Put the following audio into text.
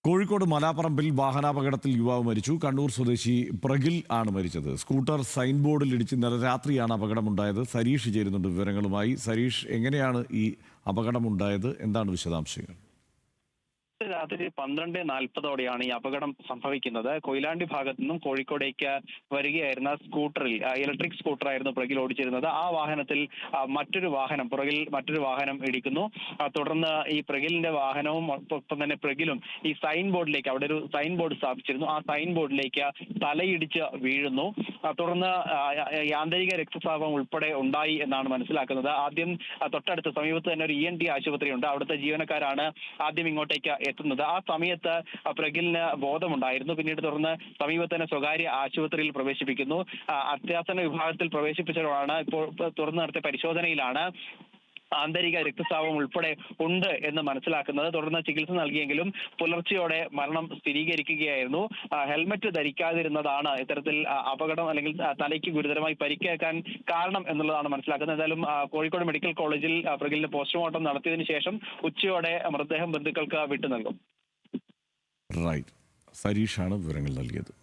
കോഴിക്കോട് മലാപ്പറമ്പിൽ വാഹനാപകടത്തിൽ യുവാവ് മരിച്ചു. കണ്ണൂർ സ്വദേശി പ്രഗിൽ ആണ് മരിച്ചത്. സ്കൂട്ടർ സൈൻ ബോർഡിൽ ഇടിച്ച് ഇന്നലെ രാത്രിയാണ് അപകടമുണ്ടായത്. സരീഷ് ചേരുന്നുണ്ട് വിവരങ്ങളുമായി. സരീഷ്, എങ്ങനെയാണ് ഈ അപകടമുണ്ടായത്? എന്താണ് വിശദാംശങ്ങൾ? രാത്രി 12:40 ഈ അപകടം സംഭവിക്കുന്നത്. കൊയിലാണ്ടി ഭാഗത്തു നിന്നും കോഴിക്കോടേക്ക് വരികയായിരുന്ന സ്കൂട്ടറിൽ, ഇലക്ട്രിക് സ്കൂട്ടറായിരുന്നു പ്രഗിൽ ഓടിച്ചിരുന്നത്. ആ വാഹനത്തിൽ പുറകിൽ മറ്റൊരു വാഹനം ഇടിക്കുന്നു. തുടർന്ന് ഈ പ്രഗിലിന്റെ വാഹനവും ഒപ്പം തന്നെ പ്രഗിലും ഈ സൈൻ ബോർഡിലേക്ക്, അവിടെ ഒരു സൈൻ ബോർഡ് സ്ഥാപിച്ചിരുന്നു, ആ സൈൻ ബോർഡിലേക്ക് തലയിടിച്ച് വീഴുന്നു. തുടർന്ന് യാന്ത്രിക രക്തസ്രാവം ഉൾപ്പെടെ ഉണ്ടായി എന്നാണ് മനസ്സിലാക്കുന്നത്. ആദ്യം തൊട്ടടുത്ത സമീപത്ത് തന്നെ ഒരു ENT ആശുപത്രിയുണ്ട്. അവിടുത്തെ ജീവനക്കാരാണ് ആദ്യം ഇങ്ങോട്ടേക്ക് എത്തുന്നത്. ആ സമയത്ത് പ്രഗിലിന് ബോധമുണ്ടായിരുന്നു. പിന്നീട് തുടർന്ന് സമീപത്ത് തന്നെ സ്വകാര്യ ആശുപത്രിയിൽ പ്രവേശിപ്പിക്കുന്നു. അത്യാസന്ന വിഭാഗത്തിൽ പ്രവേശിപ്പിച്ചതാണ്. ഇപ്പോൾ തുറന്നു നടത്തിയ പരിശോധനയിലാണ് ആന്തരിക രക്തസ്രാവം ഉൾപ്പെടെ ഉണ്ട് എന്ന് മനസ്സിലാക്കുന്നത്. തുടർന്ന് ചികിത്സ നൽകിയെങ്കിലും പുലർച്ചെയോടെ മരണം സ്ഥിരീകരിക്കുകയായിരുന്നു. ഹെൽമറ്റ് ധരിക്കാതിരുന്നതാണ് ഇത്തരത്തിൽ അപകടം അല്ലെങ്കിൽ തലയ്ക്ക് ഗുരുതരമായി പരിക്കേൽക്കാൻ കാരണം എന്നുള്ളതാണ് മനസ്സിലാക്കുന്നത്. എന്തായാലും കോഴിക്കോട് മെഡിക്കൽ കോളേജിൽ പ്രഗിലിന് പോസ്റ്റ്മോർട്ടം നടത്തിയതിനു ശേഷം ഉച്ചയോടെ മൃതദേഹം ബന്ധുക്കൾക്ക് വിട്ടു നൽകും. റൈറ്റ്. സരീഷാണ് വിവരങ്ങൾ നൽകിയത്.